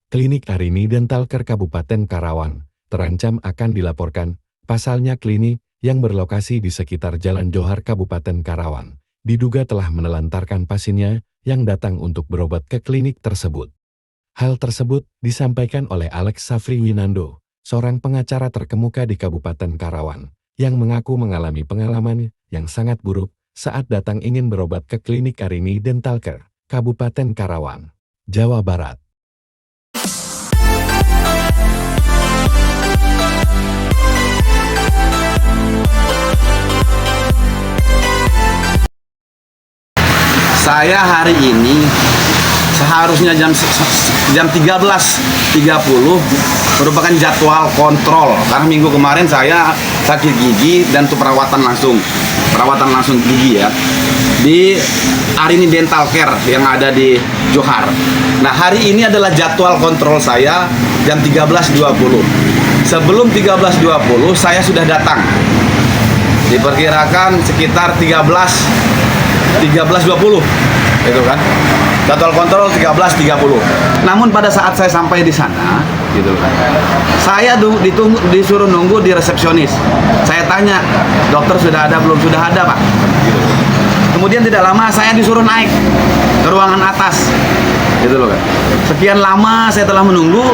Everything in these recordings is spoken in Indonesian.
Klinik Arini Dental Care Kabupaten Karawang terancam akan dilaporkan. Pasalnya klinik yang berlokasi di sekitar Jalan Johar Kabupaten Karawang diduga telah menelantarkan pasiennya yang datang untuk berobat ke klinik tersebut. Hal tersebut disampaikan oleh Alex Safri Winando, seorang pengacara terkemuka di Kabupaten Karawang, yang mengaku mengalami pengalaman yang sangat buruk saat datang ingin berobat ke klinik Arini Dental Care Kabupaten Karawang, Jawa Barat. Saya hari ini seharusnya jam 13.30 merupakan jadwal kontrol karena minggu kemarin saya sakit gigi dan itu perawatan langsung gigi ya di Arini Dental Care yang ada di Johar. Nah, hari ini adalah jadwal kontrol saya jam 13.20. Sebelum 13.20 saya sudah datang. Diperkirakan sekitar 13.20 gitu kan. Jadwal kontrol 13.30. Namun pada saat saya sampai di sana gitu kan, saya disuruh nunggu di resepsionis. Saya tanya, dokter sudah ada belum? Sudah ada, Pak, gitu. Kemudian tidak lama saya disuruh naik ke ruangan atas gitu loh kan. Sekian lama saya telah menunggu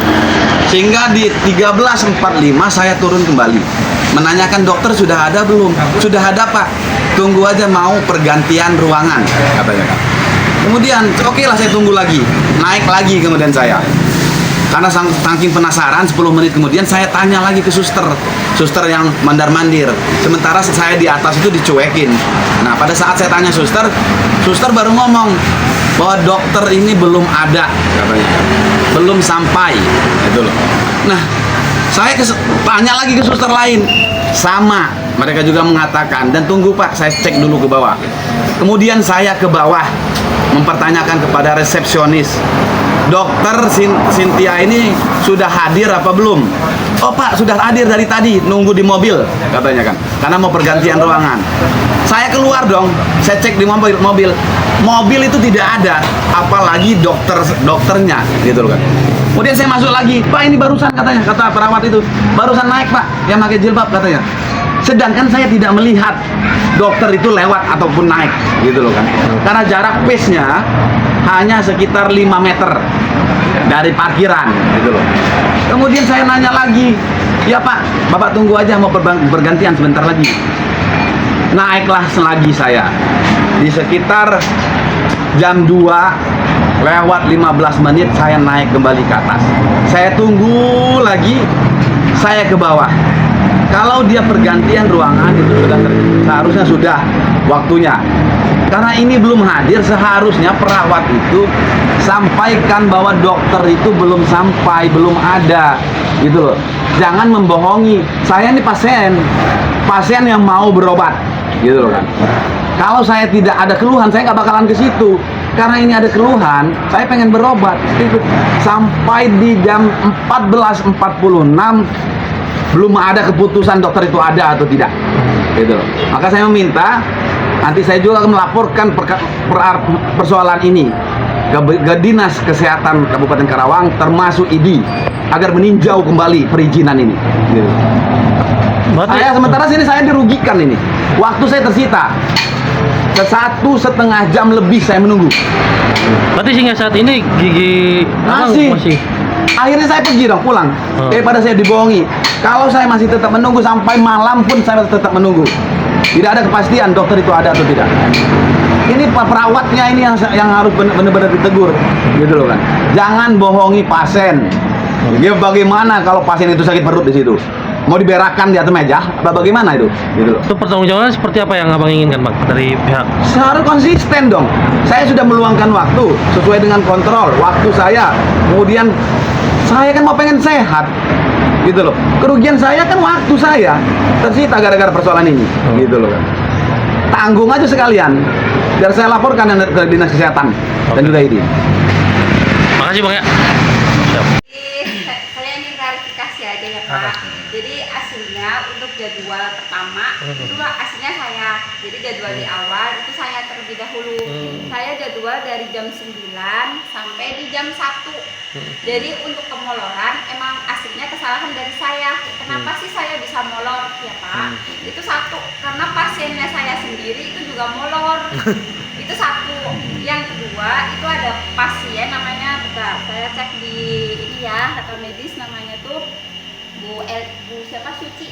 sehingga di 13.45 saya turun kembali menanyakan, dokter sudah ada belum? Sudah ada, Pak, tunggu aja, mau pergantian ruangan katanya kan. Kemudian oke lah, saya tunggu lagi, naik lagi kemudian saya, karena saking penasaran. 10 menit kemudian saya tanya lagi ke suster yang mandar-mandir, sementara saya di atas itu dicuekin. Nah, pada saat saya tanya suster baru ngomong bahwa dokter ini belum ada katanya, belum sampai gitu loh. Nah, saya tanya lagi ke suster lain, sama, mereka juga mengatakan, dan tunggu Pak, saya cek dulu ke bawah. Kemudian saya ke bawah mempertanyakan kepada resepsionis, dokter Cynthia ini sudah hadir apa belum? Oh Pak, sudah hadir dari tadi, nunggu di mobil katanya kan, karena mau pergantian ruangan. Saya keluar dong, saya cek di mobil itu tidak ada, apalagi dokternya gitu loh kan. Kemudian saya masuk lagi, Pak ini barusan katanya, kata perawat itu, barusan naik Pak, yang pakai jilbab katanya. Sedangkan saya tidak melihat dokter itu lewat ataupun naik gitu loh kan. Karena jarak pace-nya hanya sekitar 5 meter dari parkiran gitu loh. Kemudian saya nanya lagi, ya Pak, Bapak tunggu aja, mau bergantian sebentar lagi. Naiklah lagi saya di sekitar jam 2 lewat 15 menit saya naik kembali ke atas. Saya tunggu lagi, saya ke bawah. Kalau dia pergantian ruangan itu seharusnya sudah waktunya. Karena ini belum hadir, seharusnya perawat itu sampaikan bahwa dokter itu belum sampai, belum ada gitu loh. Jangan membohongi. Saya ini pasien yang mau berobat gitu loh kan. Kalau saya tidak ada keluhan, saya nggak bakalan ke situ. Karena ini ada keluhan, saya pengen berobat. Sampai di jam 14.46 belum ada keputusan dokter itu ada atau tidak gitu. Maka saya meminta, nanti saya juga akan melaporkan persoalan ini ke Dinas Kesehatan Kabupaten Karawang termasuk ID agar meninjau kembali perizinan ini gitu. Saya sementara sini saya dirugikan ini, waktu saya tersita 1,5 jam lebih saya menunggu. Berarti hingga saat ini gigi masih. Akhirnya saya pergi dong, pulang. Daripada saya dibohongi. Kalau saya masih tetap menunggu sampai malam pun saya tetap menunggu. Tidak ada kepastian dokter itu ada atau tidak. Ini perawatnya ini yang harus benar-benar ditegur, gitu loh kan. Jangan bohongi pasien. Dia bagaimana kalau pasien itu sakit perut di situ? Mau diberakan di atas meja? Apa bagaimana itu? Gitu loh. Itu pertanggungjawaban seperti apa yang abang inginkan, Bang, dari pihak? Seharusnya konsisten dong. Saya sudah meluangkan waktu sesuai dengan kontrol waktu saya. Kemudian saya kan mau pengen sehat, gitu loh. Kerugian saya kan waktu saya tersita gara-gara persoalan ini, gitu loh kan. Tanggung aja sekalian, biar saya laporkan ke Dinas Kesehatan dan juga ini. Makasih Bang ya. Siap. Saya ingin klarifikasi aja ya Pak. Jadi aslinya untuk jadwal pertama itu aslinya saya. Jadi jadwal di awal itu saya terlebih dahulu. Saya jadwal dari jam 9 sampai di jam 1. Jadi untuk pemoloran emang aslinya kesalahan dari saya. Kenapa sih saya bisa molor? Ya Pak, itu satu, karena pasiennya saya sendiri itu juga molor. Itu satu. Yang kedua, itu ada pasien namanya, bentar, saya cek di ini ya, rekam medis, namanya tuh Bu siapa, Suci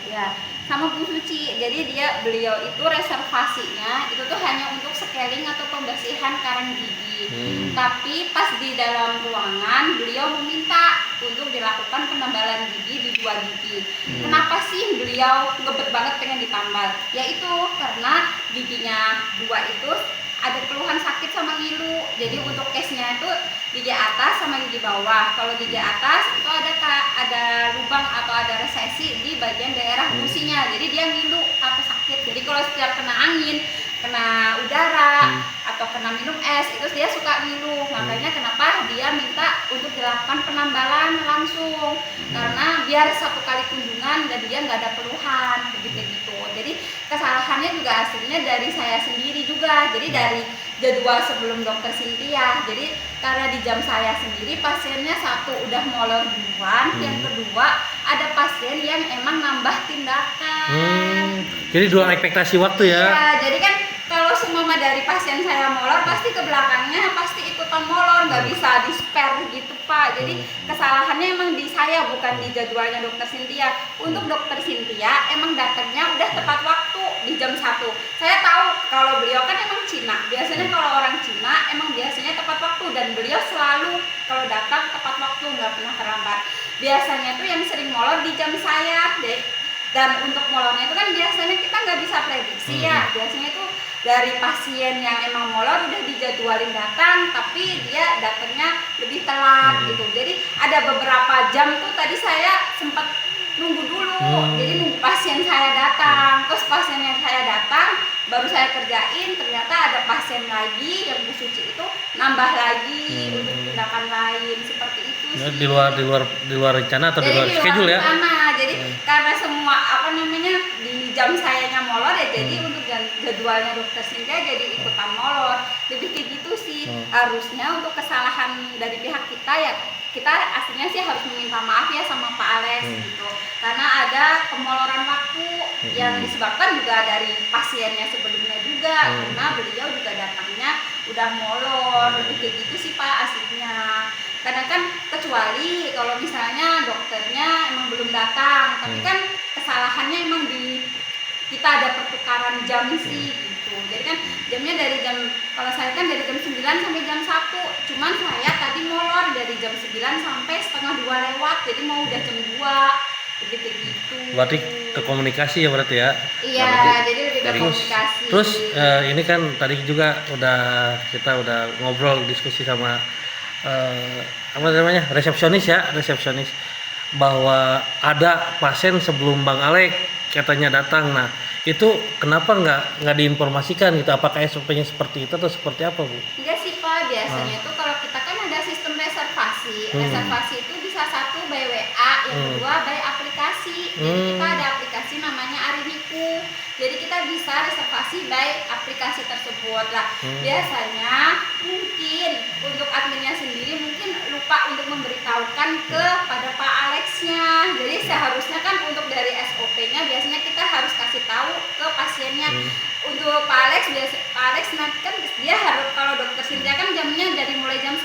ya, sama Bu Suci. Jadi beliau itu reservasinya itu tuh hanya untuk scaling atau pembersihan karang gigi. Tapi pas di dalam ruangan beliau meminta untuk dilakukan penambalan gigi di 2 gigi. Kenapa sih beliau ngebet banget pengen ditambal? Yaitu karena giginya 2 itu ada keluhan sakit sama ngilu. Jadi untuk case-nya itu gigi atas sama gigi bawah. Kalau gigi atas itu ada lubang atau ada resesi di bagian daerah gusinya. Jadi dia ngilu atau sakit. Jadi kalau setiap kena angin, kena udara atau kena minum es, itu dia suka ngilu. Makanya kenapa dia minta untuk dilakukan penambalan langsung, karena biar 1 kali kunjungan dan dia nggak ada keluhan begitu. Jadi kesalahannya juga aslinya dari saya sendiri juga. Jadi dari jadwal sebelum dokter Cynthia. Jadi karena di jam saya sendiri pasiennya 1 udah molor duluan, yang kedua ada pasien yang emang nambah tindakan. Jadi dua ekspektasi waktu ya. Iya, jadi kan kalau semua dari pasien saya molor pasti ke belakangnya pasti ikutan molor, nggak bisa di spare gitu Pak. Jadi kesalahannya emang di saya, bukan di jadwalnya dokter Cynthia. Untuk dokter Cynthia emang datangnya udah tepat waktu di jam 1. Saya tahu kalau beliau kan emang Cina. Biasanya kalau orang Cina emang biasanya tepat waktu, dan beliau selalu kalau datang tepat waktu, nggak pernah terlambat. Biasanya tuh yang sering molor di jam saya deh. Dan untuk molornya itu kan biasanya kita nggak bisa prediksi ya. Biasanya itu dari pasien yang emang molor udah dijadwalin datang, tapi dia datangnya lebih telat gitu. Jadi ada beberapa jam tuh tadi saya sempat nunggu dulu. Jadi nunggu pasien saya datang. Terus pasien yang saya datang baru saya kerjain, ternyata ada pasien lagi yang Bu Suci itu nambah lagi untuk tindakan lain, seperti itu sih. Di luar rencana atau di luar schedule ya? Jadi karena semua di jam sayanya molor ya, jadi untuk jadwalnya dokter Cynthia jadi ikutan molor. Lebih kayak gitu sih. Harusnya untuk kesalahan dari pihak kita ya, kita aslinya sih harus meminta maaf ya sama Pak Alex gitu, karena ada pemoloran waktu yang disebabkan juga dari pasiennya sebelumnya juga, karena beliau juga datangnya udah molor. Lebih kayak gitu sih Pak aslinya. Kadang kan kecuali kalau misalnya dokternya emang belum datang, tapi kan kesalahannya emang di kita ada pertukaran jam sih gitu. Jadi kan jamnya dari kalau saya kan dari jam 9 sampai jam 1. Cuman saya tadi molor dari jam 9 sampai setengah 2 lewat. Jadi mau udah jam 2. Begitu gitu. Berarti ke komunikasi ya berarti ya? Iya, jadi lebih ke komunikasi. Terus ini kan tadi juga kita udah ngobrol diskusi sama resepsionis bahwa ada pasien sebelum Bang Alek katanya datang. Nah itu kenapa nggak diinformasikan gitu? Apakah SOP-nya seperti itu atau seperti apa Bu? Enggak sih Pak, biasanya tuh kalau kita kan ada sistem reservasi. Reservasi itu bisa 1 by WA, yang kedua by aplikasi. Jadi kita ada aplikasi namanya Ariniku. Jadi kita bisa reservasi by aplikasi tersebut lah. Biasanya mungkin untuk adminnya sendiri mungkin lupa untuk memberitahukan kepada Pak Alexnya. Jadi seharusnya kan untuk dari SOP-nya biasanya kita harus kasih tahu ke pasiennya. Untuk Pak Alex nanti kan dia harus, kalau dokter Cynthia kan jamnya dari mulai jam 1.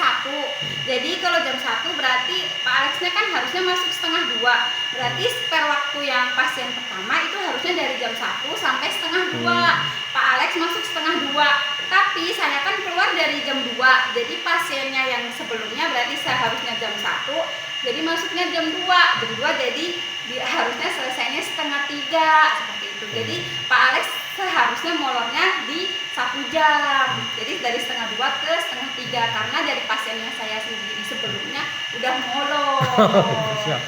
Jadi kalau jam 1 berarti Pak Alexnya kan harusnya masuk setengah 2. Berarti spare waktu yang pasien pertama itu harusnya dari jam 1 sampai setengah 2. Pak Alex masuk setengah 2. Tapi saya kan keluar dari jam 2. Jadi pasiennya yang sebelumnya berarti seharusnya jam 1. Jadi masuknya jam 2. Jam 2 jadi harusnya selesainya setengah 3 seperti itu. Jadi Pak Alex seharusnya molornya di 1 jam. Jadi dari setengah 2 ke setengah 3, karena dari pasiennya saya sendiri sebelumnya udah molor 1 jam.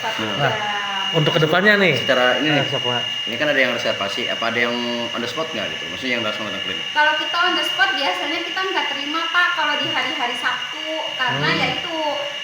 Untuk kedepannya nih Secara ini kan ada yang reservasi, apa ada yang on the spot nggak gitu? Maksudnya yang langsung datang klinik? Kalau kita on the spot biasanya kita nggak terima Pak kalau di hari-hari Sabtu, karena ya itu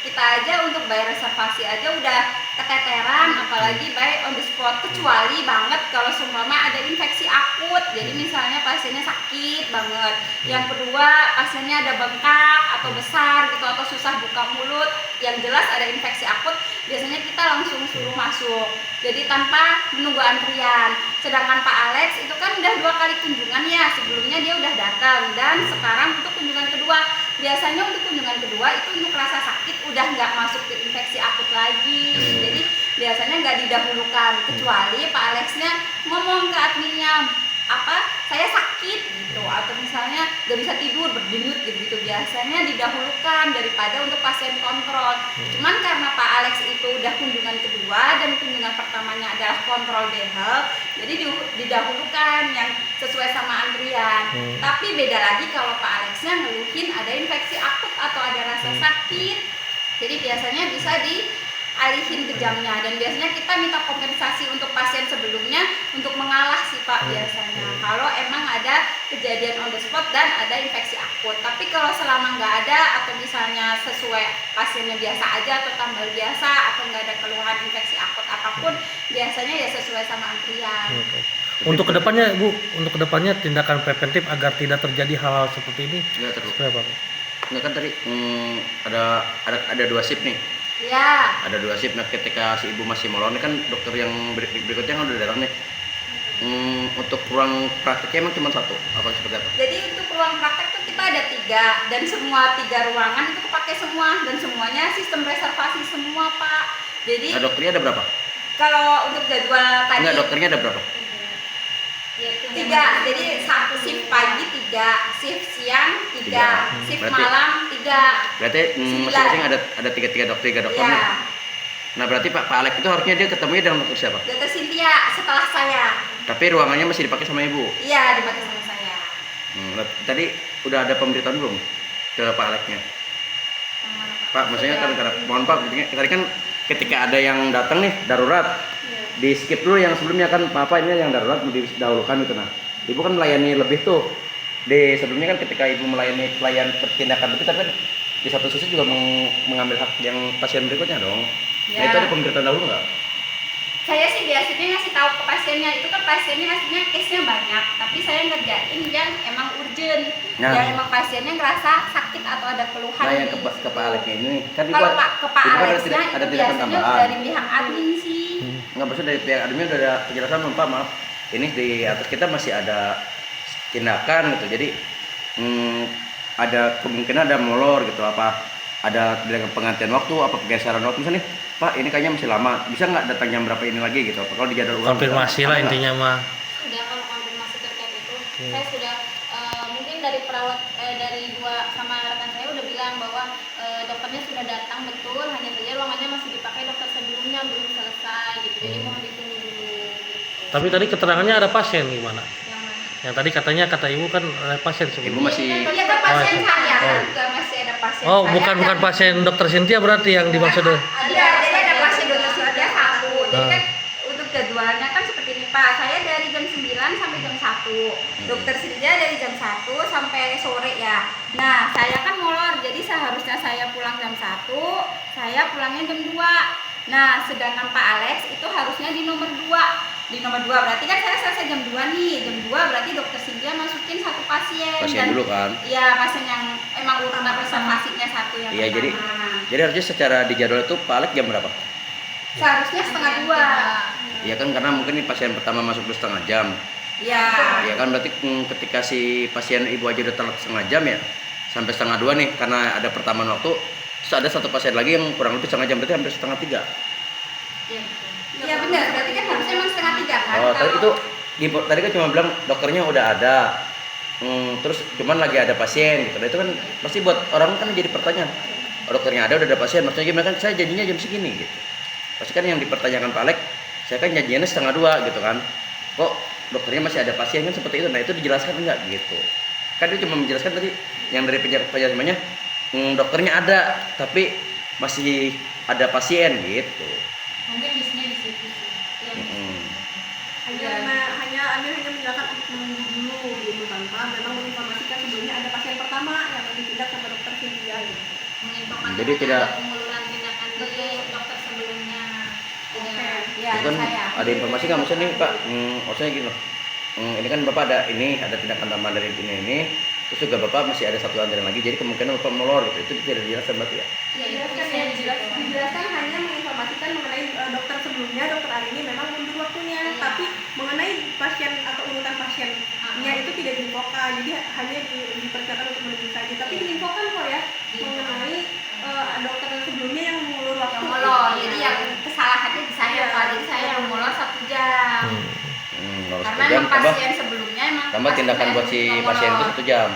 kita aja untuk bayar reservasi aja udah keteteran, apalagi by on the spot, kecuali banget kalau seumpama ada infeksi akut. Jadi misalnya pasiennya sakit banget, yang kedua pasiennya ada bengkak atau besar gitu atau susah buka mulut, yang jelas ada infeksi akut, biasanya kita langsung suruh masuk, jadi tanpa menunggu antrian. Sedangkan Pak Alex itu kan udah 2 kali kunjungan ya, sebelumnya dia udah datang dan sekarang untuk kunjungan kedua. Biasanya untuk kunjungan kedua itu untuk rasa sakit udah nggak masuk ke infeksi akut lagi, jadi biasanya nggak didahulukan, kecuali Pak Alexnya ngomong ke adminnya saya sakit gitu, atau misalnya nggak bisa tidur berdenyut gitu, biasanya didahulukan daripada untuk pasien kontrol. Cuman karena Pak Alex itu udah kunjungan kedua dan kunjungan pertamanya adalah kontrol behel, jadi didahulukan yang sesuai sama antrian. Tapi beda lagi kalau Pak Alexnya ngeluhin ada infeksi akut atau ada rasa sakit, jadi biasanya bisa dialihin ke jamnya, dan biasanya kita minta kompensasi untuk pasien sebelumnya untuk mengalah sih Pak biasanya kalau emang ada kejadian on the spot dan ada infeksi akut. Tapi kalau selama nggak ada atau misalnya sesuai pasiennya biasa aja atau tambal biasa atau nggak ada keluhan infeksi akut apapun, biasanya ya sesuai sama antrian. Untuk kedepannya Bu, untuk kedepannya tindakan preventif agar tidak terjadi hal-hal seperti ini seperti apa? Nggak kan tadi ada 2 shift nih. Ya. Ada 2 shift. Nah, ketika si ibu masih molor ini kan dokter yang berikutnya kan udah datang nih. Untuk ruang prakteknya emang cuma 1 apa seperti apa? Jadi untuk ruang praktek tuh kita ada 3 dan semua 3 ruangan itu kepake semua dan semuanya sistem reservasi semua Pak. Jadi Nah, dokternya ada berapa? kalau untuk jadwal tadi Enggak, dokternya ada berapa? 3, jadi shift pagi 3, shift siang 3, shift Berarti- malam 3. Berarti masing-masing ada 3 dokter nih. Ya, Nah, berarti Pak Alex itu harusnya dia ketemunya dengan dokter siapa? Dr. Cynthia setelah saya. Tapi ruangannya masih dipakai sama ibu. Iya, dipakai sama saya. Tadi udah ada pemberitahuan belum ke Pak Alexnya? Pak, maksudnya kan mohon Pak, tadi kan ketika ada yang datang nih darurat, di skip dulu yang sebelumnya kan Pak ini yang darurat didahulukan gitu. Nah, ibu kan melayani lebih tuh. Di sebelumnya kan ketika ibu melayani pelayan tindakan lebih, tapi kan di satu sisi juga mengambil hak yang pasien berikutnya dong. Nah, itu ada pemberitahuan dahulu nggak? Saya sih biasanya ngasih tahu ke pasiennya, itu kan pasiennya aslinya case-nya banyak, tapi saya ngerjain yang emang urgent, Nah. yang emang pasiennya ngerasa sakit atau ada keluhan. Nah, yang di ke Pak situ. Alex ini kan Kalau Pak ke Pak ibu kan Alexnya ada itu tindakan biasanya tambahan. dari pihak admin sih. Nggak, maksudnya dari pihak admin udah ada penjelasan belum Pak? Maaf, ini di atas kita masih ada tindakan gitu, jadi ada kemungkinan ada molor gitu, apa ada dengan pengantian waktu, apa pergeseran waktu misalnya nih Pak ini kayaknya masih lama, bisa nggak datang jam berapa ini lagi gitu, apa kalau di jadwal ulang Konfirmasi lah ada nggak? intinya mah. Sudah, kalau konfirmasi terkait itu saya sudah mungkin dari perawat dari 2 sama rekan saya udah bilang bahwa dokternya sudah datang betul, hanya saja ruangannya masih dipakai dokter sebelumnya belum selesai gitu, jadi mohon ditunggu dulu gitu. Tapi tadi keterangannya ada pasien gimana? Yang mana? Yang tadi katanya kata ibu kan ada pasien Ibu sebelumnya. masih Iya kan pasien Oh, saya oh. kan juga masih ada pasien. Oh, saya bukan dan- pasien dokter Cynthia berarti yang dimaksud. Ada, jadi ada pasien dokter Cynthia 1. Jadi Ah. kan untuk jadwalnya kan seperti ini Pak. Saya dari jam 9 sampai jam 1. Dokter Cynthia dari jam 1 sampai sore ya. Nah, saya kan molor. Jadi seharusnya saya pulang jam 1, saya pulangnya jam 2. Nah, sedangkan Pak Alex itu harusnya di nomor 2. Di nomor 2 berarti kan saya selesai jam 2 nih. Jam 2 berarti dokter Cynthia masukin 1 pasien. pasien dulu kan? Iya, pasien yang emang urutan reservasinya 1 yang Iya, jadi pertama. harusnya secara di jadwal itu Pak Alex jam berapa? Seharusnya setengah 2. Iya kan, karena mungkin ini pasien pertama masuk dulu setengah jam. Iya. Ya kan, berarti ketika si pasien ibu aja udah telat setengah jam ya, sampai setengah 2 nih karena ada pertambahan waktu, terus ada 1 pasien lagi yang kurang lebih setengah jam, berarti hampir setengah 3. Iya benar, berarti kan harusnya emang setengah 3 kan? Oh, tadi Kalau- itu tadi kan cuma bilang dokternya udah ada, terus cuman lagi ada pasien gitu. Nah, itu kan pasti buat orang kan jadi pertanyaan, oh, dokternya ada, udah ada pasien, maksudnya gimana kan? Saya janjinya jam segini gitu. Pasti kan yang dipertanyakan Pak Alex, saya kan janjiannya setengah 2 gitu kan, kok dokternya masih ada pasien kan seperti itu. Nah, itu dijelaskan enggak gitu? Kan dia cuma menjelaskan tadi yang dari penjelasannya, dokternya ada tapi masih ada pasien gitu. Mungkin bisnya di situ sih. Mm-mm. hanya menjelaskan untuk menunggu dulu gitu, tanpa memang menginformasikan sebelumnya ada pasien pertama yang ditindak sama dokter Cynthia gitu. Menginfokan Jadi tidak- ada penguluran tindakan di dokter sebelumnya. Iya, Itu kan saya. ada informasi nggak maksudnya nih Pak? Maksudnya gini loh. Ini kan Bapak ada tindakan tambahan dari ini. Terus juga Bapak masih ada satu antrian lagi, jadi kemungkinan Bapak molor gitu. Itu tidak dijelaskan berarti ya? Ya, itu Dijelaskan bisa ya, dijelaskan. dijelaskan hanya menginformasikan mengenai dokter sebelumnya, dokter Arini memang mundur waktunya, tapi mengenai pasien atau urutan pasiennya itu tidak diinfokan, jadi hanya dipersilakan untuk menunggu saja. Tapi diinfokan kok ya mengenai dokter sebelumnya yang mengulur waktu. Yang molor, jadi yang kesalahannya di saya Pak, jadi saya yang molor 1 jam. Lolos Karena 1 jam, emang pasien sebelumnya emang tambah tindakan pasien buat si yang pasien itu molor. 1 jam.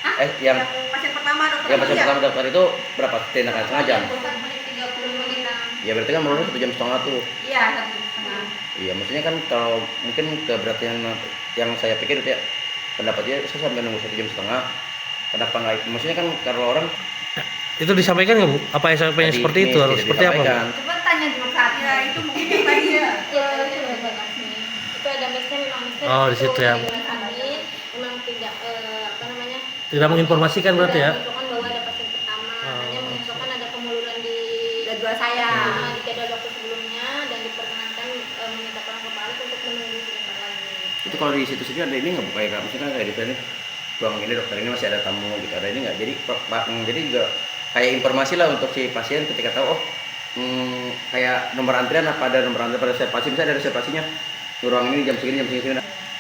Hah? Yang pasien pertama dokter ya pasien Arini pertama dokter itu berapa tindakan? Setengah jam. 30 menit. Ya berarti kan molornya 1,5 jam tuh. Iya, 1,5. Iya, maksudnya kan kalau mungkin keberatan yang saya pikir itu ya pendapatnya saya sampai nunggu 1,5 jam. Kenapa nggak? Maksudnya kan kalau orang Itu disampaikan nggak Bu? Apa SOP-nya tadi seperti itu? ini Harus tidak seperti apa Bu? disampaikan. Coba tanya dulu Kak. ya itu mungkin yang tadi ya Ya, itu udah banyak sih. Itu ada mesnya memang mesnya. Oh, di situ ya. Kami memang tidak apa namanya? Tidak menginformasikan berarti ya? Tidak menginfokan bahwa ada pasien pertama, hanya menginfokan ada pemuluran di Jadwal saya. di jadwal waktu sebelumnya dan diperkenankan meminta tolong ke Pak Alex untuk menunggu sebentar lagi. itu kalau di situ sendiri ada ini nggak Bu? Kayak misalnya kan kayak di sini ruang ini dokter ini masih ada tamu gitu, ada ini nggak? Jadi jadi juga kayak informasi lah untuk si pasien ketika tahu kayak nomor antrian apa ada nomor antrian pada reservasi, misalnya ada reservasinya di ruang ini jam segini.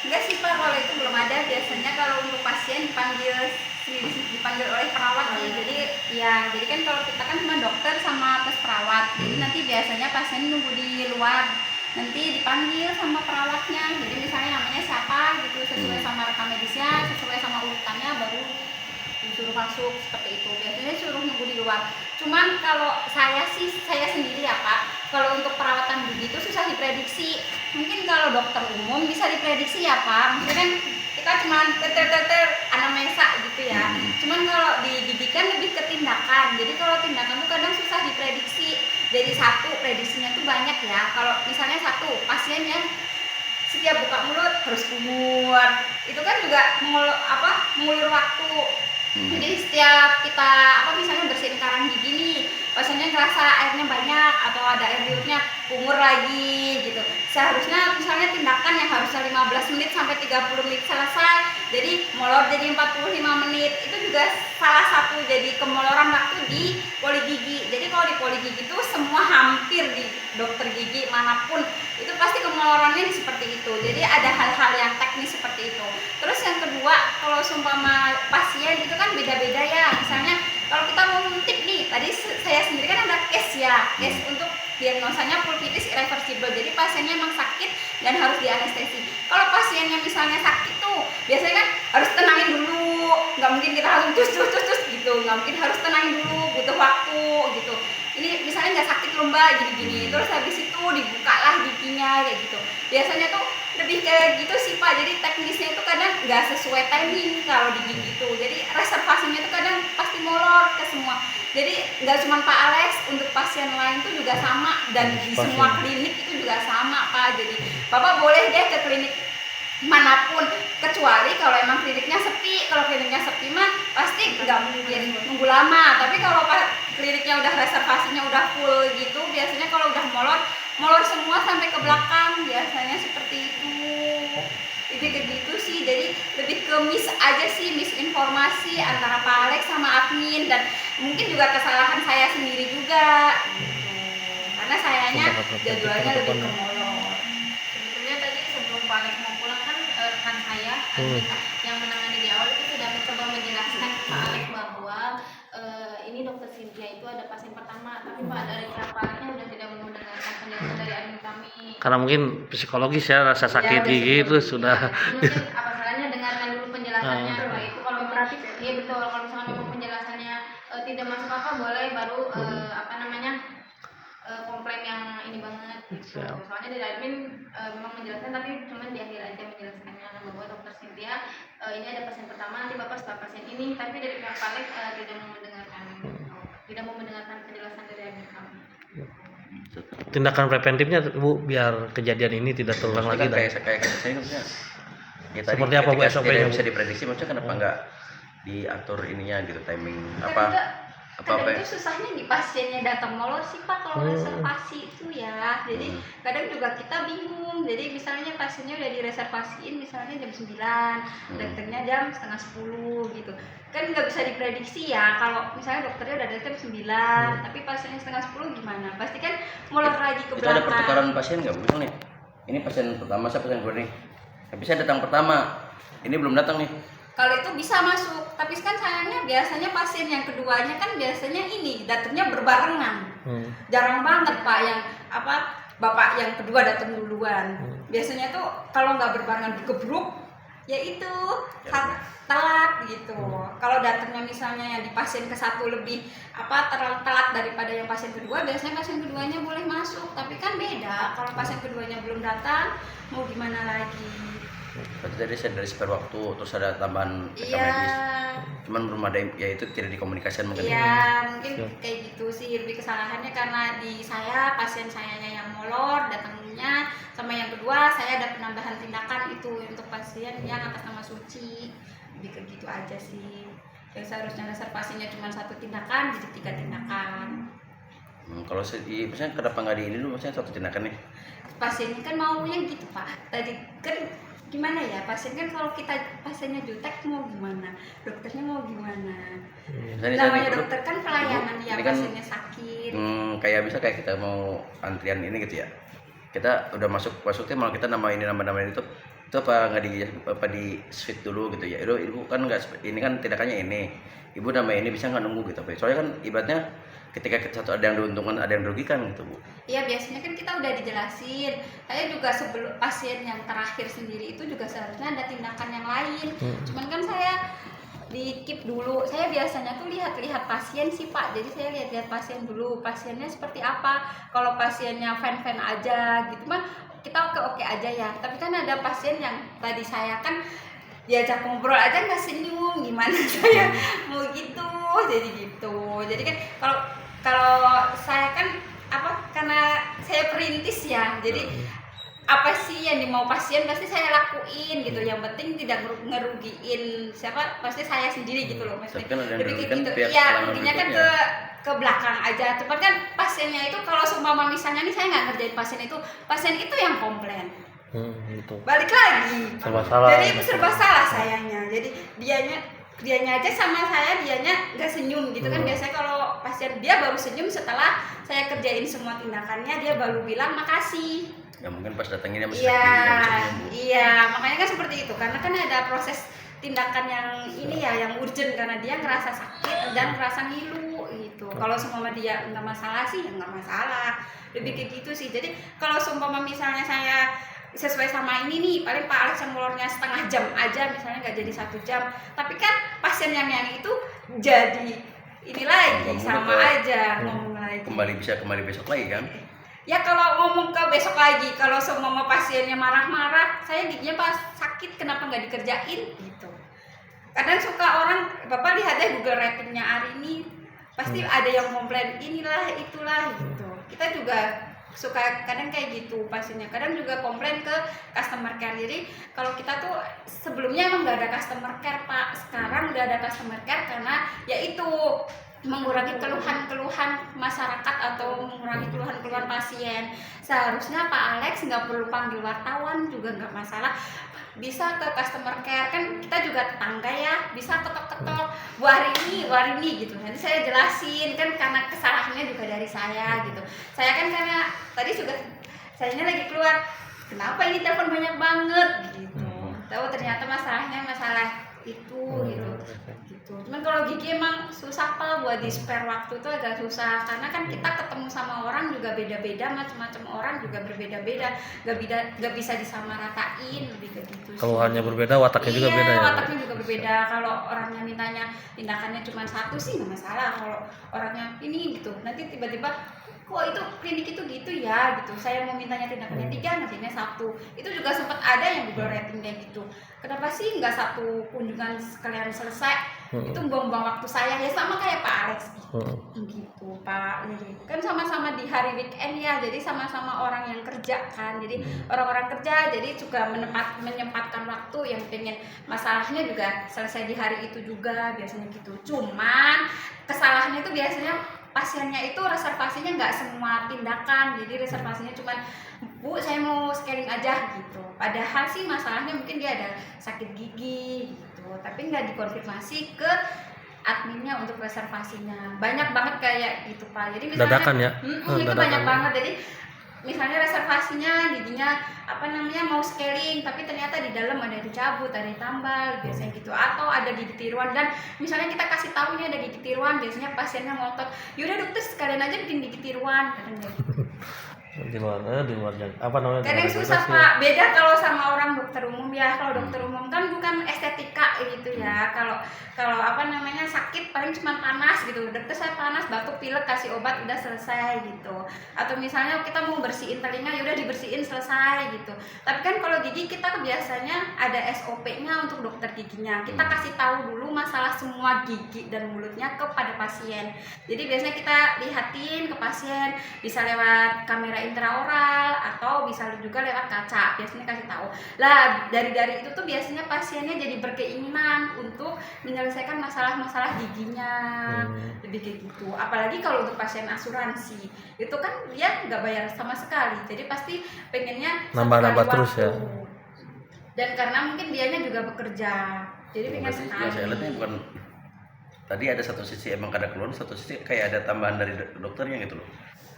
Enggak sih Pak, kalau itu belum ada. Biasanya kalau untuk pasien dipanggil oleh perawat nih. Jadi kan kalau kita kan cuma dokter sama plus perawat. Jadi nanti biasanya pasien nunggu di luar. Nanti dipanggil sama perawatnya. Jadi misalnya namanya siapa gitu, sesuai sama rekam medisnya, sesuai sama urutannya baru disuruh masuk seperti itu. Biasanya suruh nunggu di luar. Cuman kalau saya sendiri ya Pak, kalau untuk perawatan gigi itu susah diprediksi. Mungkin kalau dokter umum bisa diprediksi ya Pak. Maksudnya kan kita cuma anamnesa gitu ya. Cuman kalau di gigi kan lebih ke tindakan. Jadi kalau tindakan tuh kadang susah diprediksi. Jadi satu prediksinya tuh banyak ya. Kalau misalnya satu pasien yang setiap buka mulut harus kumur, itu kan juga mengulur waktu. Jadi setiap kita misalnya bersihin karang gigi nih, pasiennya ngerasa airnya banyak atau ada air liurnya, kumur lagi gitu. Seharusnya misalnya tindakan yang harusnya 15 menit sampai 30 menit selesai, jadi molor jadi 45 menit. Itu juga salah satu jadi kemoloran waktu di poli gigi. Jadi kalau di poli gigi itu semua hampir di dokter gigi manapun itu pasti kemolorannya seperti itu. Jadi ada hal-hal yang teknis seperti itu. Terus yang kedua, kalau seumpama pasien itu kan beda-beda ya. Misalnya kalau kita mau nguntik nih, tadi saya sendiri kan ada case untuk diagnosanya pulpitis irreversible. Jadi pasiennya memang sakit dan harus dianestesi. Kalau pasiennya misalnya sakit tuh, biasanya kan harus tenangin dulu. Nggak mungkin kita langsung cus gitu. Nggak mungkin, harus tenangin dulu, butuh waktu gitu. Ini misalnya nggak sakit loh Mbak, gini-gini. Terus habis itu dibukalah giginya kayak gitu. Biasanya tuh lebih kayak gitu sih Pak. Jadi teknisnya itu kadang nggak sesuai timing kalau di gigi itu. Jadi reservasinya itu kadang pasti molor ke semua. Jadi nggak cuma Pak Alex, untuk pasien lain tuh juga sama, dan di semua klinik itu juga sama Pak. Jadi Bapak boleh deh ke klinik manapun, kecuali kalau emang kliniknya sepi. Kalau kliniknya sepi mah pasti nggak mungkin nunggu lama. Tapi kalau kliniknya udah reservasinya udah full gitu, biasanya kalau udah molor semua sampai ke belakang, biasanya seperti itu. Lebih ke gitu sih. Jadi lebih ke misinformasi antara Pak Alex sama admin, dan mungkin juga kesalahan saya sendiri juga gitu. Karena sayanya jadwalnya lebih ke molor. Sebetulnya tadi sebelum Pak Alex mau pulang kan rekan saya yang menangani di awal itu sudah mencoba menjelaskan ke Pak Alex bahwa ini dokter Cynthia itu ada pasien pertama, tapi Pak dari pihak Pak Alexnya sudah tidak mau mendengarkan penjelasan dari admin kami. Karena mungkin psikologis ya, rasa sakit gigi itu sudah. Mungkin apa salahnya dengarkan dulu penjelasannya. Setelah itu kalau berarti iya betul, kalau misalnya memang penjelasannya tidak masuk akal, boleh baru komplain yang ini banget gitu. Soalnya dari admin memang menjelaskan, tapi cuma di akhir aja menjelaskannya bahwa dokter Cynthia ini ada pasien pertama, nanti bapak setelah pasien ini, tapi dari pihak Pak Alex tidak mau mendengarkan penjelasan dari admin kami. Tindakan preventifnya Bu, biar kejadian ini tidak terulang lagi. Kayak saya maksudnya. Ya, tadi Seperti apa Bu ketika SOP-nya? tidak bisa diprediksi, maksudnya kenapa nggak diatur ininya gitu, timing Kan apa? juga Kadang apa-apa ya? itu susahnya di pasiennya datang molor sih Pak kalau reservasi itu ya. Jadi kadang juga kita bingung. Jadi misalnya pasiennya udah direservasiin misalnya jam 9, dokternya jam setengah 10 gitu. Kan nggak bisa diprediksi ya kalau misalnya dokternya udah datang jam 9, tapi pasiennya setengah 10 gimana? Pasti kan molor lagi ke Itu ada belakang. pertukaran pasien nggak? Misal nih, ini pasien pertama, saya pasien kedua nih. Tapi saya datang pertama, ini belum datang nih. Kalau itu bisa masuk, tapi kan sayangnya biasanya pasien yang keduanya kan biasanya ini datangnya berbarengan. Jarang banget Pak yang bapak yang kedua datang duluan. Biasanya tuh kalau nggak berbarengan dikebruk, ya itu telat gitu. Kalau datangnya misalnya yang di pasien ke satu lebih telat daripada yang pasien kedua, biasanya pasien keduanya boleh masuk. Tapi kan beda kalau pasien keduanya belum datang, mau gimana lagi? Berarti tadi saya dari spare waktu, terus ada tambahan Iya. medis. Cuman belum ada, ya itu tidak dikomunikasikan mungkin. Iya, mungkin kayak gitu sih. Lebih kesalahannya karena di saya, pasien sayanya yang molor datangnya, sama yang kedua saya ada penambahan tindakan itu untuk pasien yang atas nama Suci. Lebih ke gitu aja sih. Yang seharusnya reservasinya cuma 1 tindakan, jadi 3 tindakan. Kalau misalnya kenapa nggak di ini dulu, maksudnya 1 tindakan nih? Pasiennya kan maunya gitu Pak. Tadi kan gimana ya, pasien kan kalau kita pasiennya jutek mau gimana, dokternya mau gimana. Namanya dokter kan pelayanan ya, pasiennya sakit. Kayak bisa kayak kita mau antrian ini gitu ya, kita udah masuknya malah kita nama itu apa nggak di switch dulu gitu ya. Ibu kan nggak, ini kan tindakannya ini, ibu nama ini bisa nggak nunggu gitu, soalnya kan ibaratnya ketika satu ada yang diuntungkan ada yang dirugikan gitu Bu. Iya, biasanya kan kita udah dijelasin. Saya juga sebelum pasien yang terakhir sendiri itu juga seharusnya ada tindakan yang lain. Cuman kan saya di keep dulu. Saya biasanya tuh lihat-lihat pasien sih Pak. Jadi saya lihat-lihat pasien dulu. Pasiennya seperti apa. Kalau pasiennya fan-fan aja gitu mah kita oke-oke aja ya. Tapi kan ada pasien yang tadi saya kan diajak ngobrol aja nggak senyum, gimana saya mau gitu. Jadi kan kalau saya kan karena saya perintis ya, jadi apa sih yang dimau pasien pasti saya lakuin gitu. Yang penting tidak ngerugiin siapa, pasti saya sendiri gitu loh. Maksudnya Kan ada yang lebih dirugikan gitu. pihak Iya, pelanggan intinya kan berikutnya. ke belakang aja. Cuman kan pasiennya itu kalau seumpama misalnya nih saya nggak ngerjain pasien itu yang komplain. Gitu. Balik lagi. Serba salah. Jadi serba salah sayanya. Jadi dianya aja sama saya dianya nggak senyum gitu kan. Biasanya kalau pasien dia baru senyum setelah saya kerjain semua tindakannya, dia baru bilang makasih. Ya mungkin pas datangnya dia masih Iya, sakit, nggak bisa senyum, Bu. iya, makanya kan seperti itu. Karena kan ada proses tindakan yang ini ya, yang urgent karena dia ngerasa sakit dan ngerasa ngilu gitu. Kalau seumpama dia nggak masalah sih, ya nggak masalah. Lebih kayak gitu sih. Jadi kalau seumpama misalnya saya sesuai sama ini nih, paling Pak Alex yang molornya setengah jam aja, misalnya nggak jadi 1 jam. Tapi kan pasien yang itu jadi ini lagi, Ngomong sama ke- aja ngomong lagi. Kembali besok lagi kan. Ya kalau ngomong ke besok lagi, kalau semua pasiennya marah-marah, saya giginya pas sakit kenapa nggak dikerjain gitu. Kadang suka orang, Bapak lihat deh Google ratingnya Arini, pasti ada yang komplain inilah itulah gitu. Kita juga suka kadang kayak gitu pasiennya. Kadang juga komplain ke customer care. Jadi kalau kita tuh sebelumnya emang nggak ada customer care Pak, sekarang udah ada customer care karena yaitu mengurangi keluhan-keluhan masyarakat atau mengurangi keluhan-keluhan pasien. Seharusnya Pak Alex nggak perlu panggil wartawan juga nggak masalah, bisa ke customer care, kan kita juga tetangga ya, bisa ketok-ketok Bu Arini gitu. Nanti saya jelasin kan karena kesalahannya juga dari saya gitu. Saya kan karena tadi juga sayanya lagi keluar, kenapa ini telepon banyak banget gitu. Tahu ternyata masalahnya masalah itu gitu. Cuman kalau gigi emang susah Pak, buat di spare waktu itu agak susah karena kan kita ketemu sama orang juga beda-beda, macam-macam orang juga berbeda-beda, gak bisa disamaratain, lebih ke gitu sih. Keluhannya berbeda, wataknya juga beda ya. Wataknya juga berbeda. Kalau orangnya mintanya tindakannya cuma 1 sih nggak masalah. Kalau orangnya ini gitu, nanti tiba-tiba kok itu klinik itu gitu ya gitu, saya mau mintanya tindakannya 3, nantinya 1. Itu juga sempat ada yang Google rating kayak gitu. Kenapa sih nggak 1 kunjungan sekalian selesai? Itu buang-buang waktu saya ya, sama kayak Pak Alex Hmm. gitu Pak. Jadi kan sama-sama di hari weekend ya, jadi sama-sama orang yang kerja kan, jadi orang-orang kerja jadi juga menyempatkan waktu yang pengen masalahnya juga selesai di hari itu juga biasanya gitu. Cuman kesalahannya itu biasanya pasiennya itu reservasinya nggak semua tindakan, jadi reservasinya cuman Bu saya mau scaling aja gitu, padahal sih masalahnya mungkin dia ada sakit gigi gitu, tapi nggak dikonfirmasi ke adminnya untuk reservasinya. Banyak banget kayak gitu Pak, jadi misalnya Dadakan ya? itu Dadakan banyak ya. banget. Jadi misalnya reservasinya giginya mau scaling, tapi ternyata di dalam ada dicabut, ada ditambal biasanya gitu, atau ada gigi tiruan, dan misalnya kita kasih tahu ini ada gigi tiruan, biasanya pasiennya ngotot, yaudah dokter sekalian aja bikin gigi tiruan, kadang kayak gitu. Di luar apa namanya? Kadang susah Pak, beda kalau sama orang dokter umum ya. Kalau dokter umum kan bukan estetika gitu ya. Kalau sakit paling cuma panas gitu. Dokter saya panas, batuk, pilek, kasih obat udah selesai gitu. Atau misalnya kita mau bersihin telinga, yaudah dibersihin selesai gitu. Tapi kan kalau gigi kita biasanya ada SOP-nya untuk dokter giginya. Kita kasih tahu dulu masalah semua gigi dan mulutnya kepada pasien. Jadi biasanya kita lihatin ke pasien, bisa lewat kamera intraoral atau bisa juga lewat kaca, biasanya kasih tahu lah. Dari itu tuh biasanya pasiennya jadi berkeinginan untuk menyelesaikan masalah giginya, lebih kayak gitu. Apalagi kalau untuk pasien asuransi itu kan dia nggak bayar sama sekali, jadi pasti pengennya Nambah-nambah sekali terus ya. waktu. Dan karena mungkin dianya juga bekerja, jadi pengen Berarti sekali. yang saya lihat ini bukan, tadi ada satu sisi emang ada keluhan, satu sisi kayak ada tambahan dari dokternya gitu loh.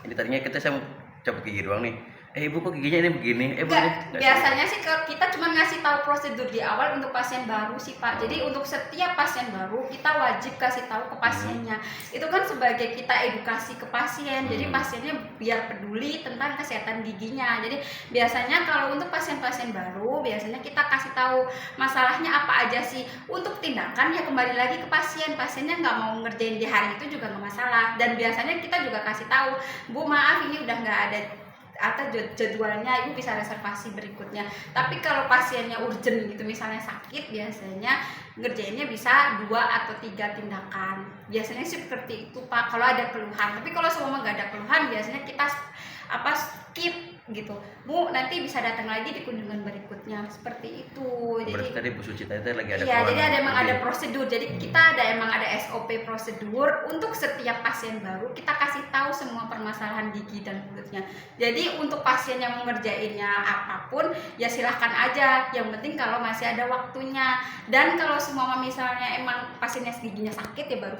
Ini tadinya saya mau cabut gigi doang nih, ibu kok giginya ini begini, Biasanya sih kita cuma ngasih tahu prosedur di awal untuk pasien baru sih Pak. Jadi untuk setiap pasien baru kita wajib kasih tahu ke pasiennya. Itu kan sebagai kita edukasi ke pasien. Jadi pasiennya biar peduli tentang kesehatan giginya. Jadi biasanya kalau untuk pasien-pasien baru biasanya kita kasih tahu masalahnya apa aja sih. Untuk tindakan ya kembali lagi ke pasien. Pasiennya nggak mau ngerjain di hari itu juga nggak masalah. Dan biasanya kita juga kasih tahu, Bu maaf ini udah nggak ada atau jadwalnya, ibu bisa reservasi berikutnya. Tapi kalau pasiennya urgent gitu, misalnya sakit, biasanya ngerjainnya bisa 2 atau 3 tindakan. Biasanya sih seperti itu Pak, kalau ada keluhan. Tapi kalau semua nggak ada keluhan, biasanya kita skip gitu. Bu nanti bisa datang lagi di kunjungan berikutnya, seperti itu. Berarti tadi Bu Sucita itu lagi ada iya, keluhan. jadi ada prosedur. Jadi kita ada SOP prosedur untuk setiap pasien baru. Kita kasih tahu semua permasalahan gigi dan mulutnya. Jadi untuk pasien yang mau ngerjainnya apapun ya silahkan aja. Yang penting kalau masih ada waktunya. Dan kalau semua misalnya emang pasiennya giginya sakit ya baru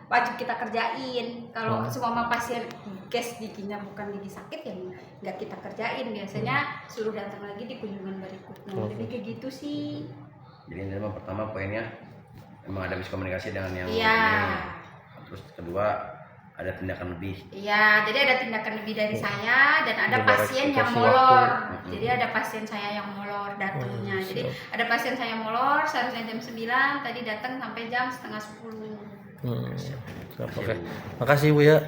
wajib kita kerjain. Kalau semua pasien case giginya bukan gigi sakit ya nggak kita kerjain. Biasanya suruh datang lagi di kunjungan berikutnya. Jadi kayak gitu sih. Jadi ini memang pertama poinnya memang ada miskomunikasi dengan yang Iya. ini. Terus kedua ada tindakan lebih. Iya, jadi ada tindakan lebih dari saya dan ada Ada pasien yang reservasi molor. waktu. Jadi ada pasien saya yang molor datangnya. Jadi siap. ada pasien saya molor seharusnya jam 9, tadi datang sampai jam setengah 10. Siap, oke. Makasih Bu ya.